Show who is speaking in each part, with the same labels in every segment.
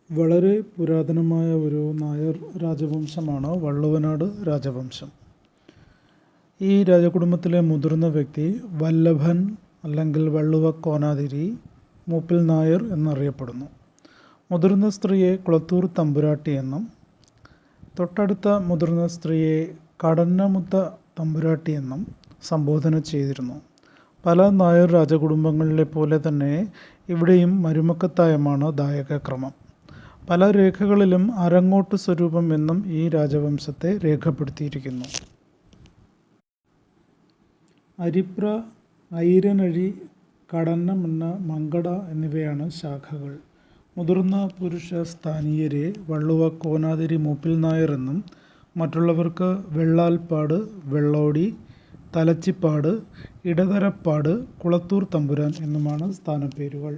Speaker 1: വളരെ പുരാതനമായ ഒരു നായർ രാജവംശമാണ് വള്ളുവനാട് രാജവംശം. ഈ രാജകുടുംബത്തിലെ മുതിർന്ന വ്യക്തി വല്ലഭൻ അല്ലെങ്കിൽ വള്ളുവ കോനാതിരി മൂപ്പിൽ നായർ എന്നറിയപ്പെടുന്നു. മുതിർന്ന സ്ത്രീയെ കുളത്തൂർ തമ്പുരാട്ടി എന്നും തൊട്ടടുത്ത മുതിർന്ന സ്ത്രീയെ കടന്നമുത്ത തമ്പുരാട്ടി എന്നും സംബോധന ചെയ്തിരുന്നു. പല നായർ രാജകുടുംബങ്ങളിലെ പോലെ തന്നെ ഇവിടെയും മരുമക്കത്തായമാണ് ദായകക്രമം. പല രേഖകളിലും അരങ്ങോട്ട് സ്വരൂപം എന്നും ഈ രാജവംശത്തെ രേഖപ്പെടുത്തിയിരിക്കുന്നു. അരിപ്ര, ഐരനഴി, കടന്നമന്ന, മങ്കട എന്നിവയാണ് ശാഖകൾ. മുതിർന്ന പുരുഷ സ്ഥാനീയരെ വള്ളുവ കോനാതിരി മൂപ്പിൽ നായർ എന്നും മറ്റുള്ളവർക്ക് വെള്ളാൽപ്പാട്, വെള്ളോടി, തലച്ചിപ്പാട്, ഇടതരപ്പാട്, കുളത്തൂർ തമ്പുരാൻ എന്നുമാണ് സ്ഥാനപ്പേരുകൾ.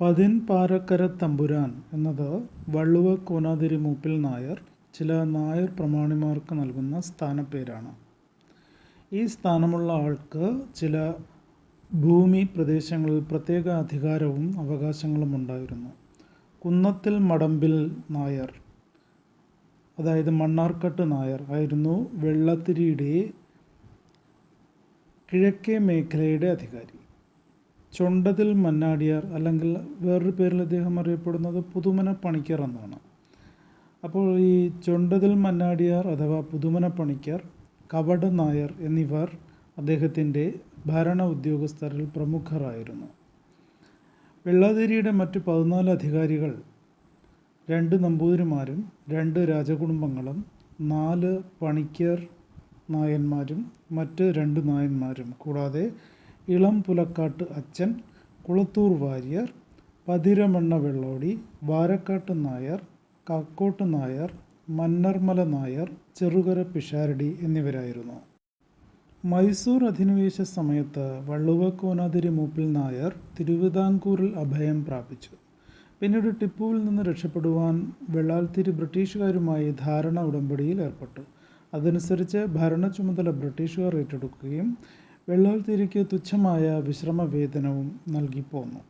Speaker 1: പതിൻപാരക്കര തമ്പുരാൻ എന്നത് വള്ളുവ കോനാതിരി മൂപ്പിൽ നായർ ചില നായർ പ്രമാണിമാർക്ക് നൽകുന്ന സ്ഥാനപ്പേരാണ്. ഈ സ്ഥാനമുള്ള ആൾക്ക് ചില ഭൂമി പ്രദേശങ്ങളിൽ പ്രത്യേക അധികാരവും അവകാശങ്ങളും ഉണ്ടായിരുന്നു. കുന്നത്തിൽ മടമ്പിൽ നായർ, അതായത് മണ്ണാർക്കാട്ട് നായർ ആയിരുന്നു വെള്ളത്തിരിയുടെ കിഴക്കേ മേഖലയുടെ അധികാരി. ചൊണ്ടതിൽ മന്നാടിയാർ, അല്ലെങ്കിൽ വേറൊരു പേരിൽ അദ്ദേഹം അറിയപ്പെടുന്നത് പുതുമന പണിക്കർ എന്നാണ്. അപ്പോൾ ഈ ചൊണ്ടതിൽ മന്നാടിയാർ അഥവാ പുതുമന പണിക്കർ, കവട നായർ എന്നിവർ അദ്ദേഹത്തിൻ്റെ ഭരണ ഉദ്യോഗസ്ഥരിൽ പ്രമുഖരായിരുന്നു. വെള്ളാതിരിയുടെ മറ്റ് 14 അധികാരികൾ 2 നമ്പൂതിരിമാരും 2 രാജകുടുംബങ്ങളും 4 പണിക്കർ നായന്മാരും മറ്റ് 2 നായന്മാരും കൂടാതെ ഇളം പുലക്കാട്ട് അച്ഛൻ, കുളത്തൂർ വാര്യർ, പതിരമണ്ണ വെള്ളോടി, വാരക്കാട്ട് നായർ, കാക്കോട്ട് നായർ, മന്നർമല നായർ, ചെറുകര പിഷാരടി എന്നിവരായിരുന്നു. മൈസൂർ അധിനിവേശ സമയത്ത് വള്ളുവ കോനാതിരി മൂപ്പിൽ നായർ തിരുവിതാംകൂറിൽ അഭയം പ്രാപിച്ചു. പിന്നീട് ടിപ്പുവിൽ നിന്ന് രക്ഷപ്പെടുവാൻ വെള്ളാൽത്തിരി ബ്രിട്ടീഷുകാരുമായി ധാരണ ഉടമ്പടിയിൽ ഏർപ്പെട്ടു. അതനുസരിച്ച് ഭരണ ചുമതല ബ്രിട്ടീഷുകാർ ഏറ്റെടുക്കുകയും വെള്ളാൽത്തിരിക്ക് തുച്ഛമായ വിശ്രമവേതനവും നൽകി പോന്നു.